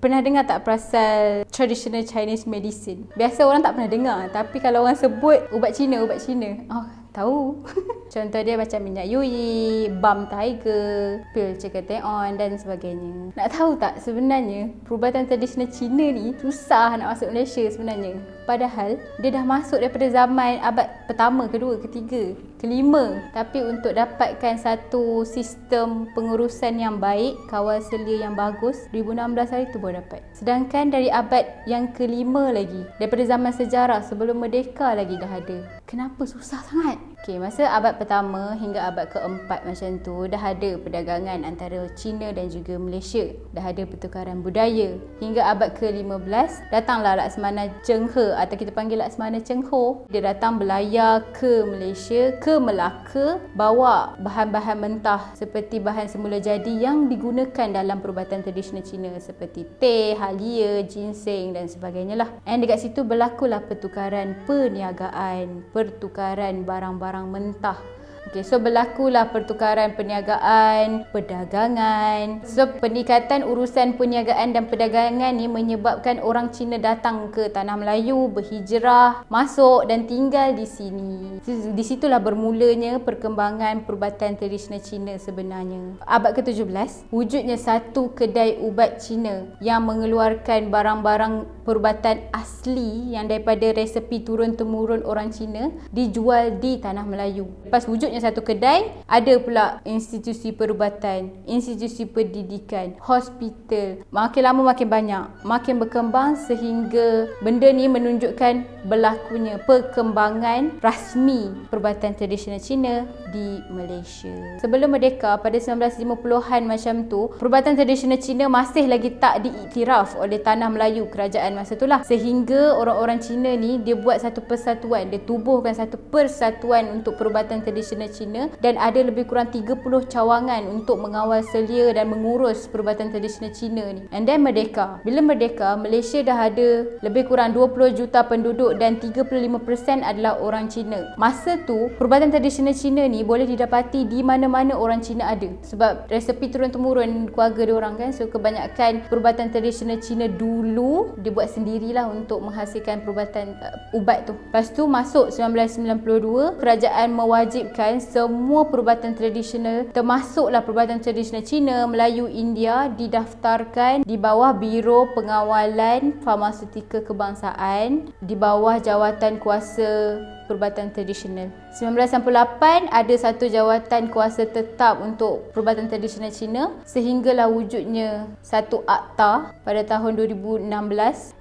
Pernah dengar tak pasal traditional Chinese medicine? Biasa orang tak pernah dengar, tapi kalau orang sebut ubat Cina, oh tahu. Contoh dia macam minyak yui, balm tiger, pil ceketeng dan sebagainya. Nak tahu tak sebenarnya perubatan tradisional Cina ni susah nak masuk Malaysia sebenarnya. Padahal dia dah masuk daripada zaman abad pertama, kedua, ketiga, kelima. Tapi untuk dapatkan satu sistem pengurusan yang baik, kawal selia yang bagus, 2016 hari tu baru dapat. Sedangkan dari abad yang kelima lagi, daripada zaman sejarah sebelum merdeka lagi dah ada. Kenapa susah sangat? Okey, masa abad pertama hingga abad keempat macam tu dah ada perdagangan antara China dan juga Malaysia. Dah ada pertukaran budaya. Hingga abad ke-15 datanglah Laksamana Cheng He atau kita panggil Laksamana Cheng Ho. Dia datang berlayar ke Malaysia, ke Melaka, bawa bahan-bahan mentah seperti bahan semula jadi yang digunakan dalam perubatan tradisional Cina seperti teh, halia, ginseng dan sebagainya lah. And dekat situ berlakulah pertukaran perniagaan, pertukaran barang-barang mentah. Okey, so berlakulah pertukaran perniagaan, perdagangan. So peningkatan urusan perniagaan dan perdagangan ni menyebabkan orang Cina datang ke tanah Melayu, berhijrah, masuk dan tinggal di sini. Di situlah bermulanya perkembangan perubatan tradisional Cina sebenarnya. Abad ke-17, wujudnya satu kedai ubat Cina yang mengeluarkan barang-barang perubatan asli yang daripada resepi turun-temurun orang Cina dijual di tanah Melayu. Lepas wujudnya satu kedai, ada pula institusi perubatan, institusi pendidikan, hospital. Makin lama makin banyak, makin berkembang sehingga benda ni menunjukkan berlakunya perkembangan rasmi perubatan tradisional Cina di Malaysia. Sebelum merdeka pada 1950-an macam tu, perubatan tradisional Cina masih lagi tak diiktiraf oleh tanah Melayu kerajaan masa itulah. Sehingga orang-orang Cina ni dia buat satu persatuan, dia tubuhkan satu persatuan untuk perubatan tradisional Cina dan ada lebih kurang 30 cawangan untuk mengawal selia dan mengurus perubatan tradisional Cina ni. And then merdeka. Bila merdeka, Malaysia dah ada lebih kurang 20 juta penduduk dan 35% adalah orang Cina. Masa tu, perubatan tradisional Cina ni boleh didapati di mana-mana orang Cina ada. Sebab resepi turun-temurun keluarga diorang kan. So kebanyakan perubatan tradisional Cina dulu dia buat sendirilah untuk menghasilkan perubatan ubat tu. Lepas tu masuk 1992, kerajaan mewajibkan semua perubatan tradisional termasuklah perubatan tradisional Cina, Melayu, India didaftarkan di bawah Biro Pengawalan Farmaseutika Kebangsaan di bawah jawatan kuasa perubatan tradisional. 1998 ada satu jawatan kuasa tetap untuk perubatan tradisional Cina sehinggalah wujudnya satu akta pada tahun 2016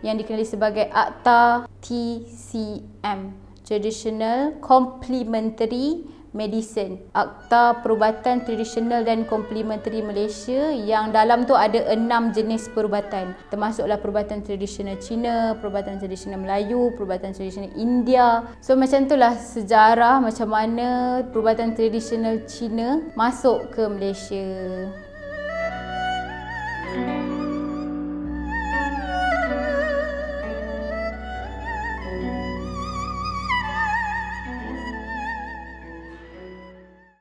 yang dikenali sebagai Akta TCM, Traditional Complementary Medicine, Akta Perubatan Tradisional dan Komplementari Malaysia, yang dalam tu ada 6 jenis perubatan, termasuklah perubatan tradisional Cina, perubatan tradisional Melayu, perubatan tradisional India. So macam itulah sejarah macam mana perubatan tradisional Cina masuk ke Malaysia.